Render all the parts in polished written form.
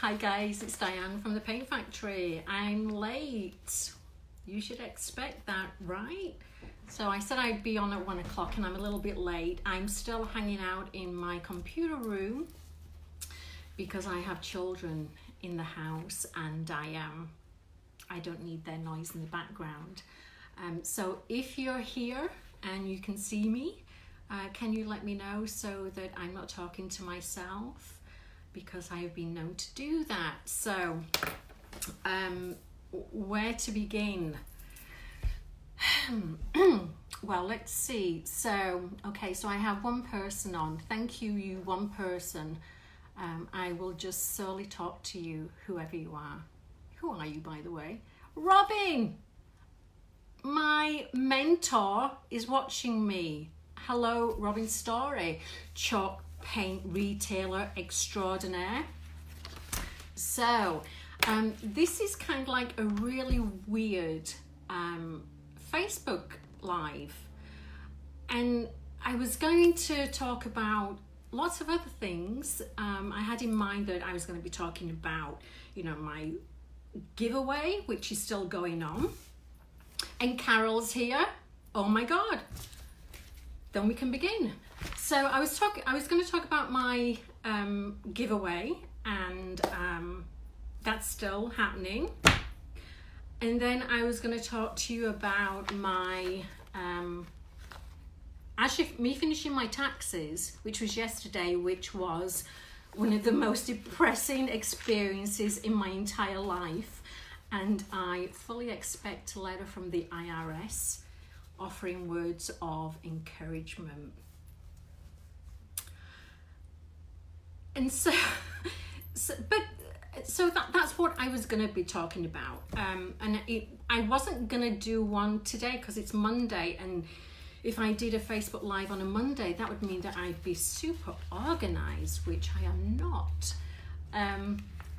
Hi guys, it's Diane from the Paint Factory. I'm late. You should expect that, right? So I said I'd be on at 1 o'clock and I'm a little bit late. I'm still hanging out in my computer room because I have children in the house and I don't need their noise in the background. So if you're here and you can see me, can you let me know so that I'm not talking to myself? Because I have been known to do that. So, where to begin? Well, let's see. So, okay, so I have one person on. Thank you, you one person. I will just solely talk to you, whoever you are. Who are you, by the way? Robin! My mentor is watching me. Hello, Robin Story. Chalk paint retailer extraordinaire. So this is kind of like a really weird Facebook live, and I was going to talk about lots of other things. I had in mind that I was going to be talking about, you know, my giveaway, which is still going on, and Carol's here. Oh my god, then we can begin. So I was going to talk about my giveaway, and that's still happening. And then I was going to talk to you about my actually me finishing my taxes, which was yesterday, which was one of the most depressing experiences in my entire life. And I fully expect a letter from the IRS offering words of encouragement. And so that's what I was going to be talking about. And I wasn't going to do one today because it's Monday. And if I did a Facebook Live on a Monday, that would mean that I'd be super organized, which I am not.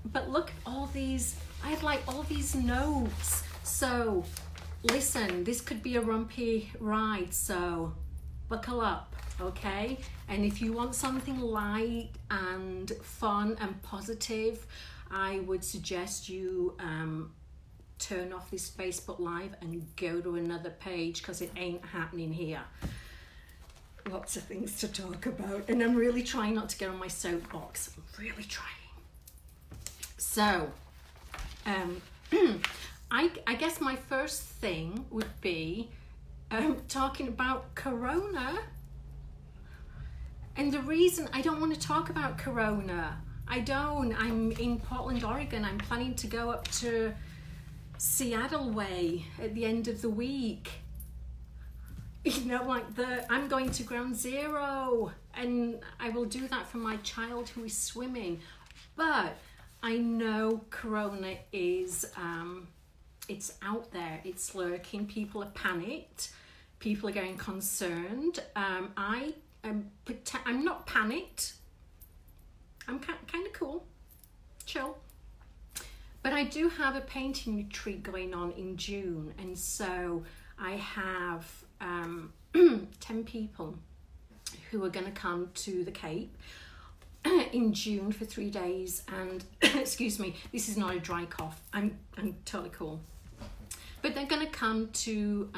But look at all these, I have like all these notes. So listen, this could be a rumpy ride. So buckle up. Okay, and if you want something light and fun and positive, I would suggest you turn off this Facebook Live and go to another page, because it ain't happening here. Lots of things to talk about, and I'm really trying not to get on my soapbox. I'm really trying. So I guess my first thing would be talking about Corona. And the reason I don't want to talk about Corona, I'm in Portland, Oregon. I'm planning to go up to Seattle way at the end of the week. You know, like I'm going to Ground Zero, and I will do that for my child who is swimming. But I know Corona is, it's out there, it's lurking. People are panicked. People are getting concerned. I'm not panicked. I'm kind of cool, chill. But I do have a painting retreat going on in June, and so I have 10 people who are going to come to the Cape in June for 3 days. And excuse me, this is not a dry cough. I'm totally cool. But they're going to come to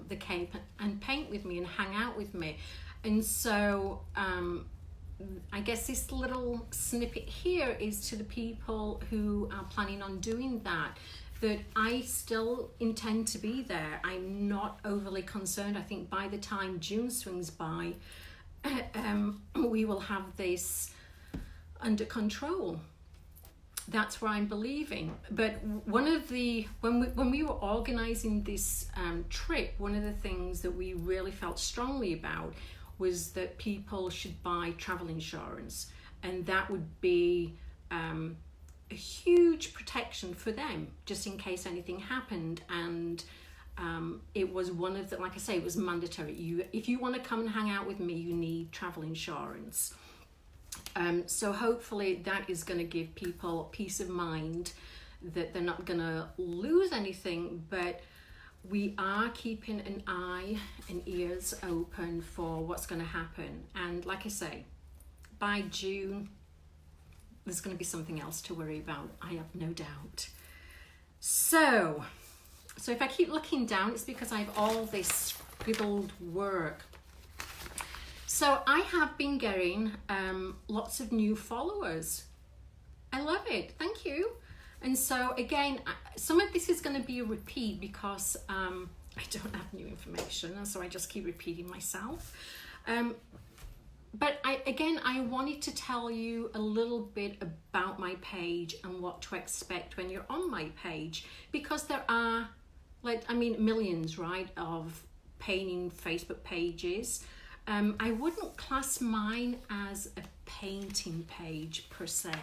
the Cape and paint with me and hang out with me. And so I guess this little snippet here is to the people who are planning on doing that I still intend to be there. I'm not overly concerned. I think by the time June swings by, we will have this under control. That's where I'm believing. But when we were organizing this trip, one of the things that we really felt strongly about was that people should buy travel insurance, and that would be a huge protection for them just in case anything happened. And it was one of the, like I say, it was mandatory. If you want to come and hang out with me, you need travel insurance. So hopefully that is going to give people peace of mind that they're not going to lose anything, but we are keeping an eye and ears open for what's going to happen. And like I say, by June, there's going to be something else to worry about, I have no doubt. So if I keep looking down, it's because I have all this scribbled work. So I have been getting lots of new followers. I love it, thank you. And so again, some of this is going to be a repeat because I don't have new information, and so I just keep repeating myself. But I wanted to tell you a little bit about my page and what to expect when you're on my page, because there are, millions, right, of painting Facebook pages. I wouldn't class mine as a painting page per se.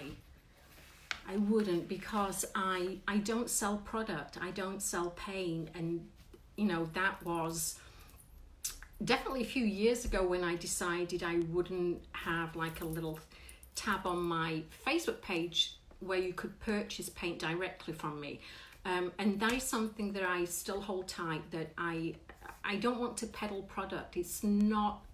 I wouldn't, because I don't sell product, I don't sell paint, and that was definitely a few years ago when I decided I wouldn't have like a little tab on my Facebook page where you could purchase paint directly from me. And that is something that I still hold tight, that I don't want to peddle product. It's not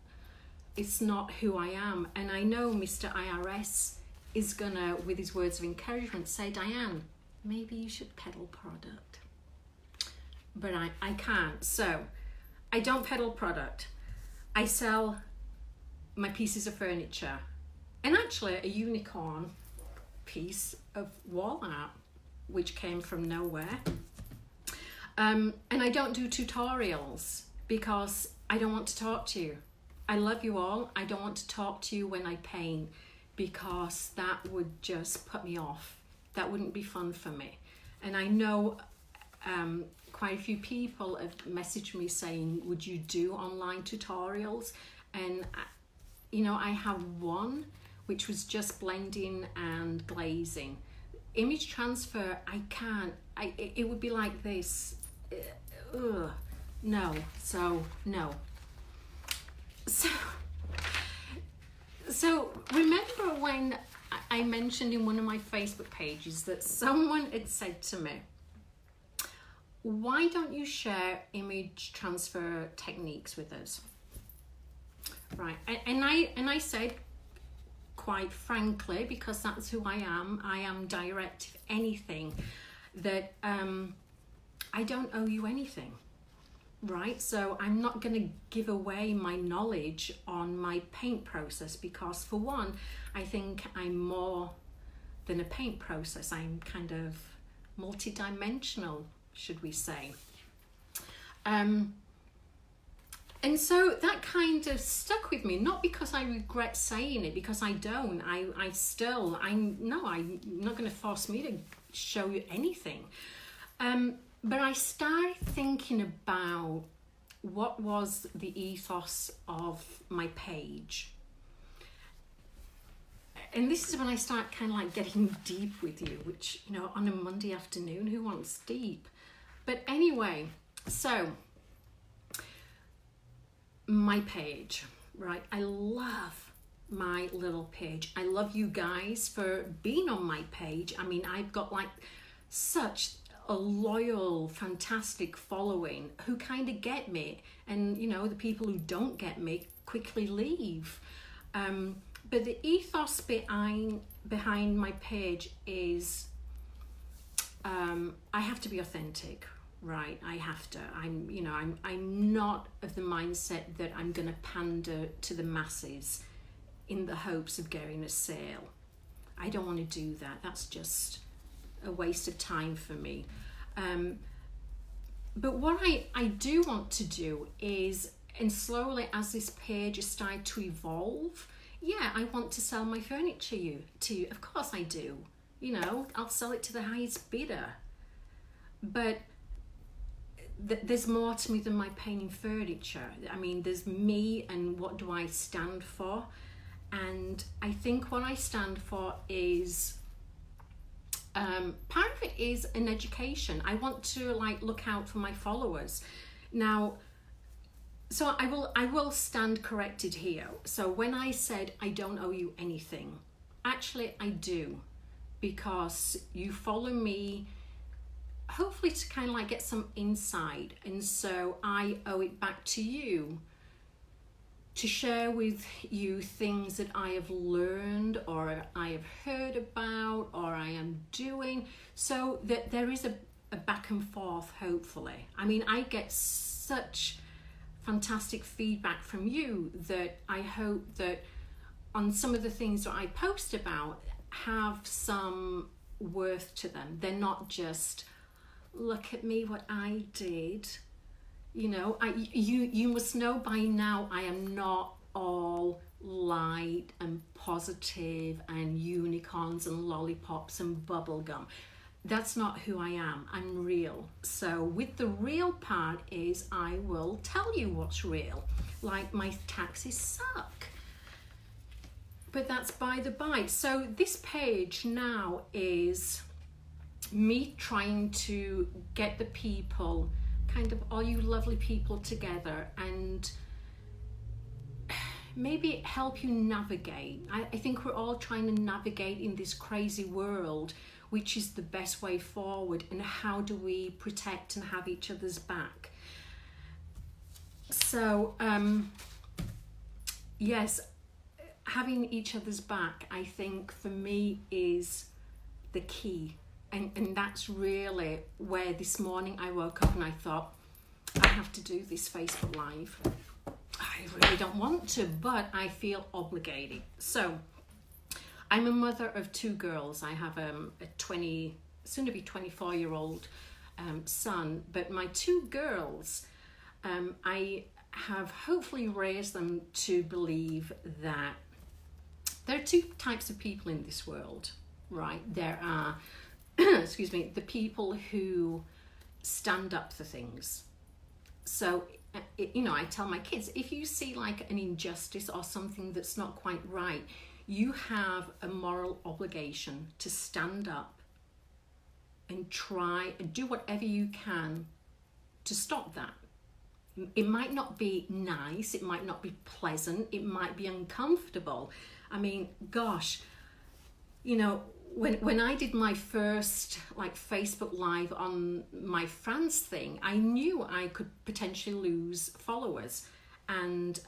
who I am. And I know Mr. IRS is gonna, with his words of encouragement, say, Diane, maybe you should peddle product. But I can't. So I don't peddle product. I sell my pieces of furniture, and actually a unicorn piece of wall art which came from nowhere. And I don't do tutorials because I don't want to talk to you. I love you all. I don't want to talk to you when I paint, because that would just put me off. That wouldn't be fun for me. And I know quite a few people have messaged me saying, would you do online tutorials? And I have one which was just blending and glazing. Image transfer, I can't. It would be like this. No. So no. So remember when I mentioned in one of my Facebook pages that someone had said to me, why don't you share image transfer techniques with us? Right, and I said, quite frankly, because that's who I am direct, if anything, that I don't owe you anything, right? So I'm not going to give away my knowledge on my paint process, because for one, I think I'm more than a paint process. I'm kind of multi-dimensional, should we say. And so that kind of stuck with me, not because I regret saying it, because I don't. I'm not going to force me to show you anything. But I started thinking about what was the ethos of my page. And this is when I start kind of like getting deep with you, which, on a Monday afternoon, who wants deep? But anyway, so my page, right? I love my little page. I love you guys for being on my page. I mean, I've got like such a loyal, fantastic following who kind of get me, and the people who don't get me quickly leave. But the ethos behind my page is I have to be authentic, right? I have to. I'm not of the mindset that I'm going to pander to the masses in the hopes of getting a sale. I don't want to do that. That's just a waste of time for me. But what I do want to do is, and slowly as this page has started to evolve, I want to sell my furniture to you. Of course I do. I'll sell it to the highest bidder. But there's more to me than my painting furniture. I mean, there's me and what do I stand for. And I think what I stand for is, part of it is an education. I want to look out for my followers. Now, so I will stand corrected here. So when I said I don't owe you anything, actually I do, because you follow me hopefully to kind of get some insight, and so I owe it back to you to share with you things that I have learned or I have heard about or I am doing, so that there is a back and forth, hopefully. I mean, I get such fantastic feedback from you that I hope that on some of the things that I post about have some worth to them. They're not just, look at me, what I did. You know, you must know by now I am not all light and positive and unicorns and lollipops and bubblegum. That's not who I am. I'm real. So with the real part is I will tell you what's real. Like, my taxes suck. But that's by the by. So this page now is me trying to get the people, kind of all you lovely people, together and maybe help you navigate. I think we're all trying to navigate in this crazy world, which is the best way forward, and how do we protect and have each other's back. So yes, having each other's back, I think for me is the key. And that's really where this morning I woke up and I thought, I have to do this Facebook Live. I really don't want to, but I feel obligated. So I'm a mother of 2 girls. I have a soon to be 24-year-old son, but my 2 girls, I have hopefully raised them to believe that there are 2 types of people in this world, right? There are excuse me, the people who stand up for things. So, you know, I tell my kids, if you see like an injustice or something that's not quite right, you have a moral obligation to stand up and try and do whatever you can to stop that. It might not be nice, it might not be pleasant, it might be uncomfortable. I mean, gosh, you know, when I did my first like Facebook Live on my France thing, I knew I could potentially lose followers, and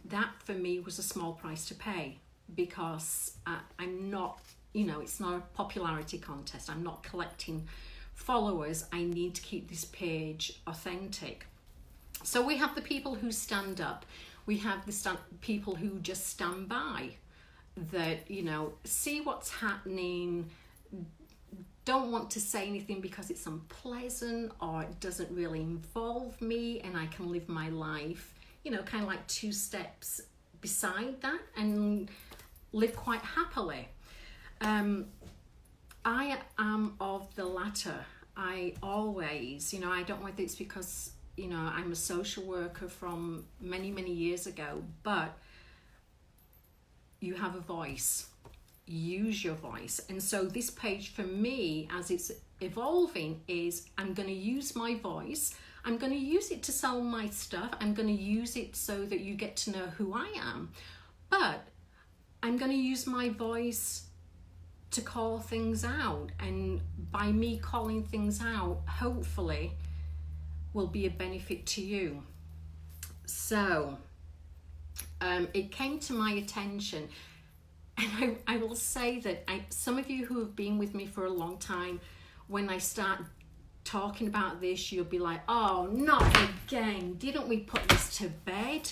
that for me was a small price to pay, because I'm not, you know, it's not a popularity contest. I'm not collecting followers. I need to keep this page authentic. So we have the people who stand up. We have the people who just stand by, that, you know, see what's happening, don't want to say anything because it's unpleasant or it doesn't really involve me, and I can live my life, you know, kind of like 2 steps beside that and live quite happily. I am of the latter. I always, you know, I don't know whether it's because, you know, I'm a social worker from many, many years ago, but you have a voice. Use your voice. And so this page for me, as it's evolving, is I'm going to use my voice. I'm going to use it to sell my stuff. I'm going to use it so that you get to know who I am. But I'm going to use my voice to call things out. And by me calling things out, hopefully, will be a benefit to you. So it came to my attention, and I will say that some of you who have been with me for a long time, when I start talking about this, you'll be like, oh, not again, didn't we put this to bed?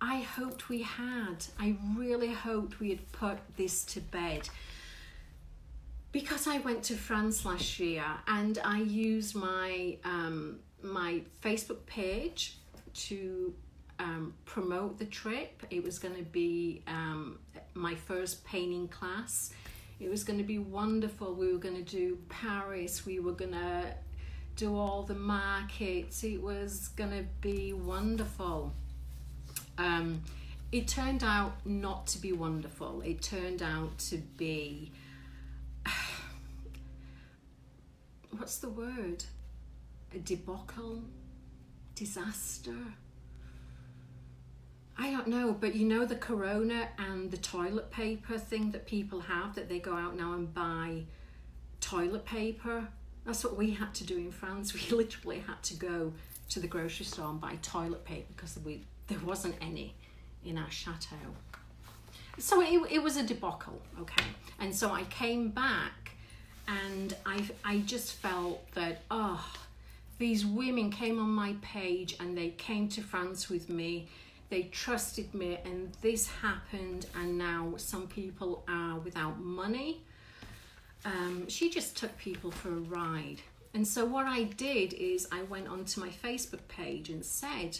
I hoped we had. I really hoped we had put this to bed, because I went to France last year and I used my my Facebook page to promote the trip. It was going to be my first painting class. It was going to be wonderful. We were going to do Paris. We were going to do all the markets. It was going to be wonderful. It turned out not to be wonderful. It turned out to be, what's the word? A debacle? Disaster? I don't know, but you know the Corona and the toilet paper thing that people have, that they go out now and buy toilet paper? That's what we had to do in France. We literally had to go to the grocery store and buy toilet paper because there wasn't any. in our chateau. So it was a debacle, okay? And so I came back, and I just felt that, these women came on my page and they came to France with me. They trusted me, and this happened, and now some people are without money. She just took people for a ride. And so what I did is I went onto my Facebook page and said,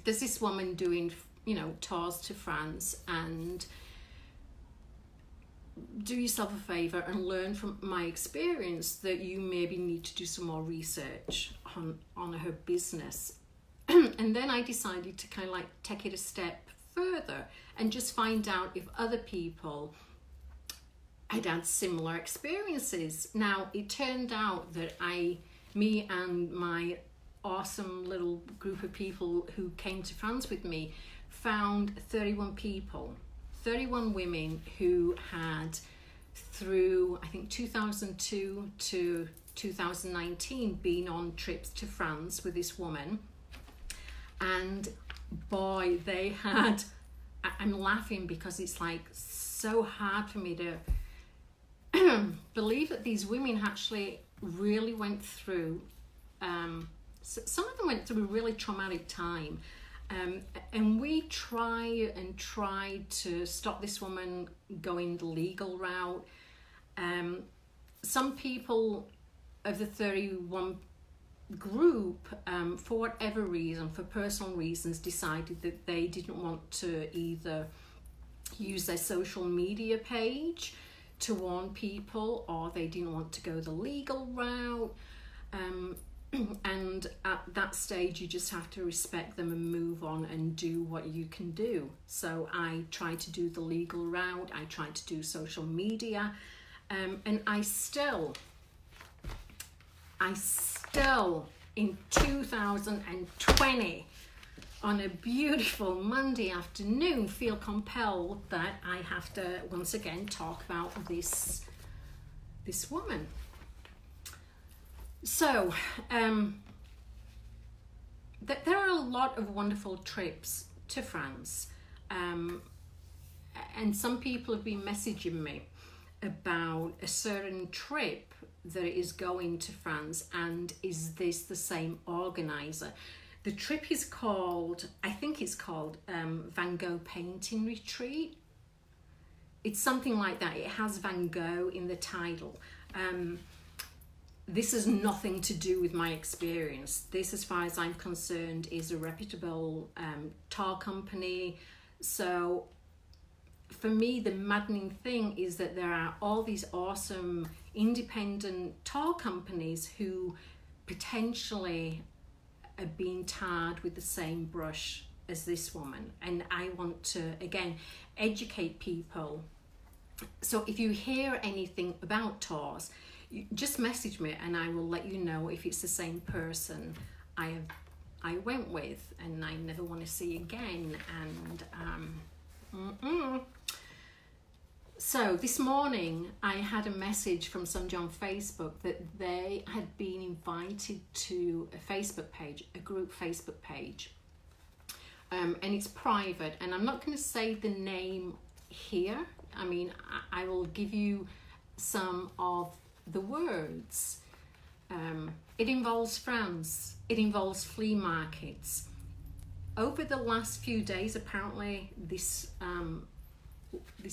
there's this woman doing, tours to France, and do yourself a favor and learn from my experience that you maybe need to do some more research on her business. And then I decided to kind of like take it a step further and just find out if other people had had similar experiences. Now, it turned out that me and my awesome little group of people who came to France with me found 31 people, 31 women who had, through I think 2002 to 2019, been on trips to France with this woman. And boy, they had, I'm laughing because it's like so hard for me to believe that these women actually really went through, some of them went through a really traumatic time. And we tried to stop this woman going the legal route. Some people of the 31 group, for whatever reason, for personal reasons, decided that they didn't want to either use their social media page to warn people, or they didn't want to go the legal route. And at that stage, you just have to respect them and move on and do what you can do. So I tried to do the legal route. I tried to do social media. And I still, in 2020, on a beautiful Monday afternoon, feel compelled that I have to once again talk about this woman. So there are a lot of wonderful trips to France, and some people have been messaging me about a certain trip that is going to France, and is this the same organizer? The trip is called, I think it's called Van Gogh Painting Retreat. It's something like that. It has Van Gogh in the title. This has nothing to do with my experience. This, as far as I'm concerned, is a reputable tour company. So for me, the maddening thing is that there are all these awesome independent tour companies who potentially are being tarred with the same brush as this woman. And I want to, again, educate people. So if you hear anything about tours, just message me and I will let you know if it's the same person I went with and I never want to see again. And so this morning I had a message from somebody on Facebook that they had been invited to a Facebook page, a group Facebook page, and it's private, and I'm not going to say the name here. I mean, I will give you some of the words. It involves France. It involves flea markets. Over the last few days, apparently, this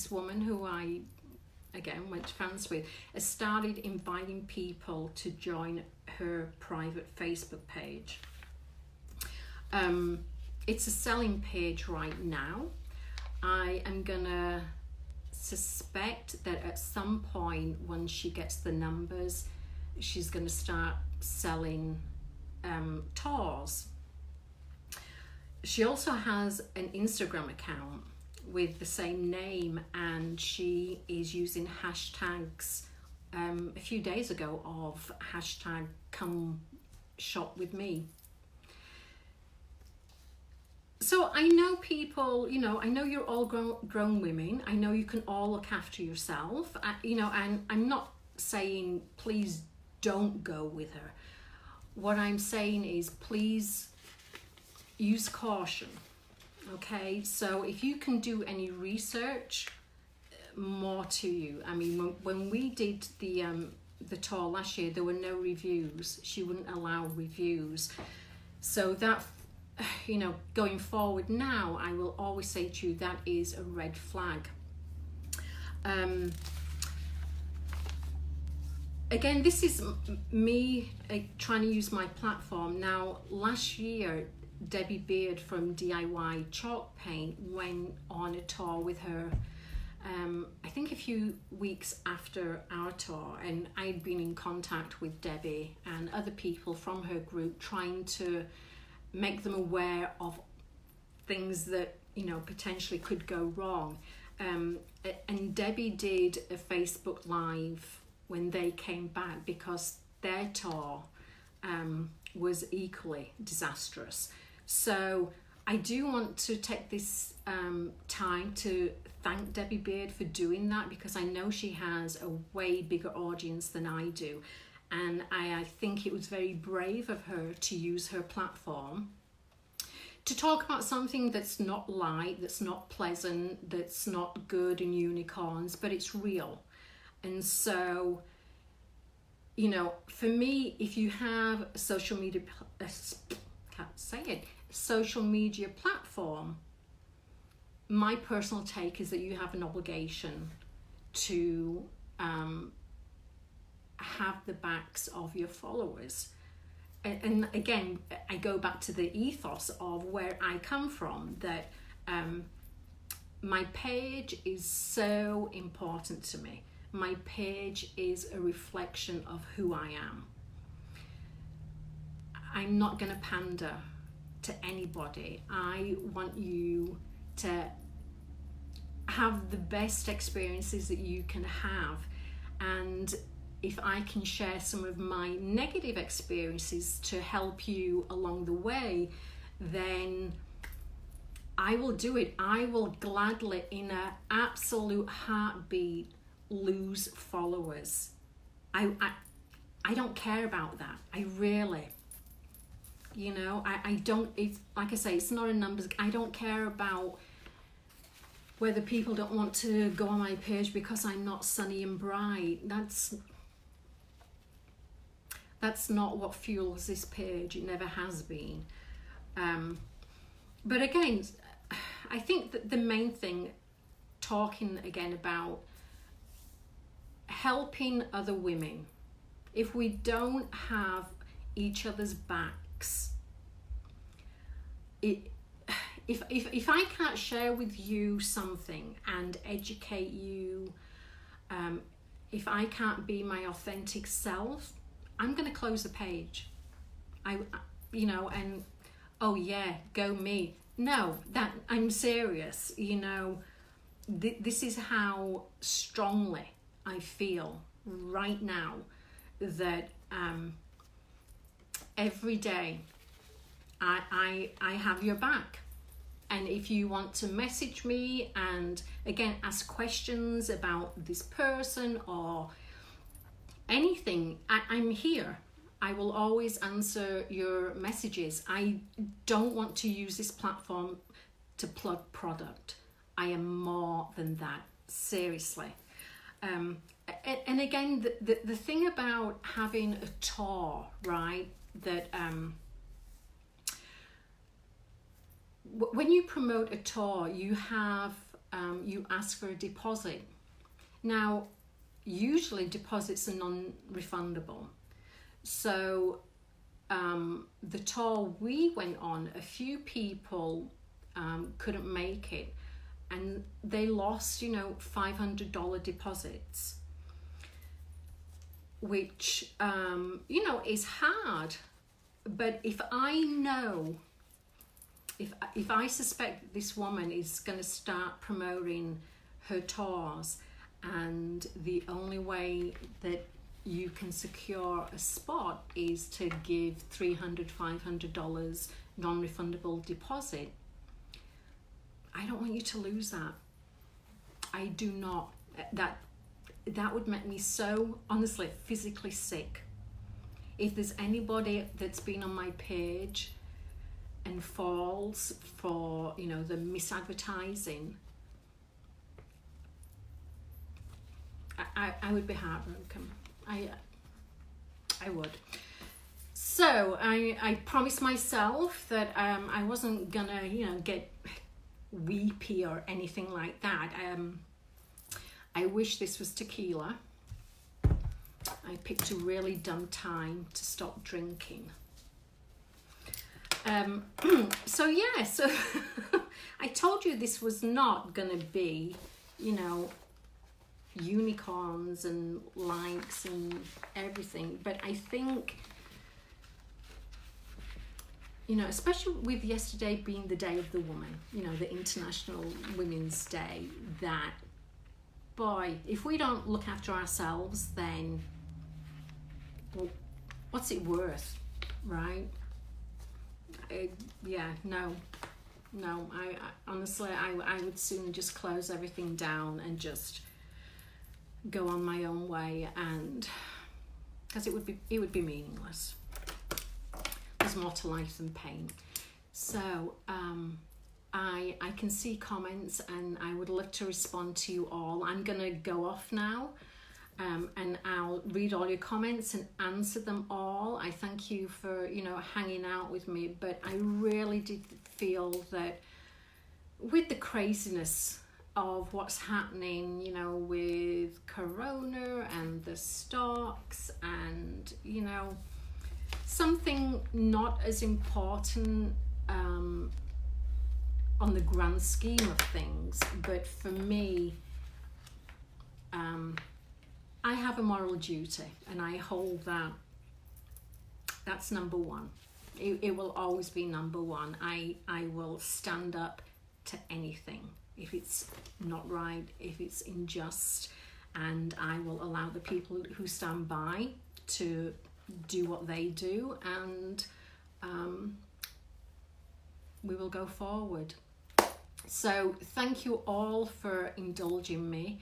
woman who I again went to France with has started inviting people to join her private Facebook page. It's a selling page right now. I am gonna suspect that at some point when she gets the numbers, she's going to start selling tours. She also has an Instagram account with the same name, and she is using hashtags a few days ago of hashtag come shop with me. So I know people, I know you're all grown women. I know you can all look after yourself, and I'm not saying please don't go with her. What I'm saying is please use caution, Okay, so if you can do any research, more to you. I mean, when we did the tour last year, there were no reviews. She wouldn't allow reviews. So that, you know, going forward now, I will always say to you that is a red flag. Again, this is me trying to use my platform. Now, last year, Debbie Beard from DIY Chalk Paint went on a tour with her, I think a few weeks after our tour, and I'd been in contact with Debbie and other people from her group, trying to make them aware of things that, you know, potentially could go wrong. And Debbie did a Facebook Live when they came back, because their tour was equally disastrous. So I do want to take this time to thank Debbie Beard for doing that, because I know she has a way bigger audience than I do. And I think it was very brave of her to use her platform to talk about something that's not light, that's not pleasant, that's not good and unicorns, but it's real. And so, you know, for me, if you have a social media, social media platform, my personal take is that you have an obligation to have the backs of your followers. And again, I go back to the ethos of where I come from, that my page is so important to me. My page is a reflection of who I am. I'm not going to pander to anybody. I want you to have the best experiences that you can have. And if I can share some of my negative experiences to help you along the way, then I will do it. I will gladly, in an absolute heartbeat, lose followers. I don't care about that. I really, you know, I don't, it's like I say, it's not a numbers. I don't care about whether people don't want to go on my page because I'm not sunny and bright. That's not what fuels this page. It never has been. But again, I think that the main thing, talking again about helping other women, if we don't have each other's backs, if I can't share with you something and educate you, if I can't be my authentic self, I'm going to close the page. You know, and oh yeah, go me. No, that I'm serious. You know, this is how strongly I feel right now, that every day I have your back. And if you want to message me and again ask questions about this person or anything, I'm here. I will always answer your messages. I don't want to use this platform to plug product. I am more than that, seriously. And again, the thing about having a tour, right, that when you promote a tour, you have you ask for a deposit. Now, usually deposits are non-refundable. So the tour we went on, a few people couldn't make it, and they lost, you know, $500 deposits, which you know, is hard. But if I know, if I suspect that this woman is going to start promoting her tours, and the only way that you can secure a spot is to give $300, $500 non-refundable deposit, I don't want you to lose that. I do not. That would make me so, honestly, physically sick. If there's anybody that's been on my page and falls for, you know, the misadvertising, I would be heartbroken. I would. So I promised myself that I wasn't gonna, you know, get weepy or anything like that. I wish this was tequila. I picked a really dumb time to stop drinking. So yeah, so I told you this was not gonna be, you know, unicorns and likes and everything, but I think, you know, especially with yesterday being the Day of the Woman, you know, the International Women's Day, that, boy, if we don't look after ourselves, then, well, what's it worth, right? Yeah, no, I honestly, I would soon just close everything down and just go on my own way, and because it would be meaningless. There's more to life than pain. So I can see comments, and I would love to respond to you all. I'm gonna go off now, and I'll read all your comments and answer them all. I thank you for, you know, hanging out with me, but I really did feel that with the craziness of what's happening, you know, with Corona and the stocks, and, you know, something not as important on the grand scheme of things, but for me, I have a moral duty, and I hold that. That's number one. It will always be number one. I will stand up to anything if it's not right, if it's unjust, and I will allow the people who stand by to do what they do, and we will go forward. So thank you all for indulging me.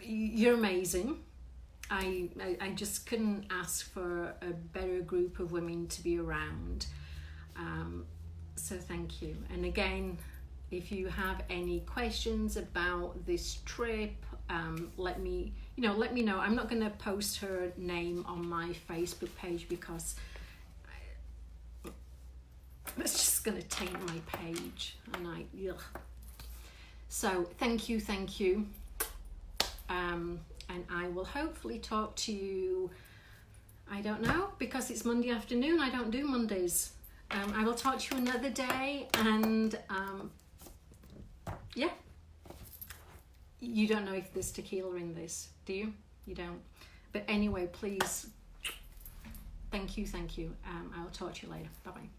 You're amazing. I just couldn't ask for a better group of women to be around. So thank you. And again, if you have any questions about this trip, let me know. I'm not going to post her name on my Facebook page because it's just going to taint my page, and ugh. So thank you. And I will hopefully talk to you, I don't know, because it's Monday afternoon. I don't do Mondays. I will talk to you another day, and yeah. You don't know if there's tequila in this, do you? You don't. But anyway, please, thank you. I will talk to you later. Bye-bye.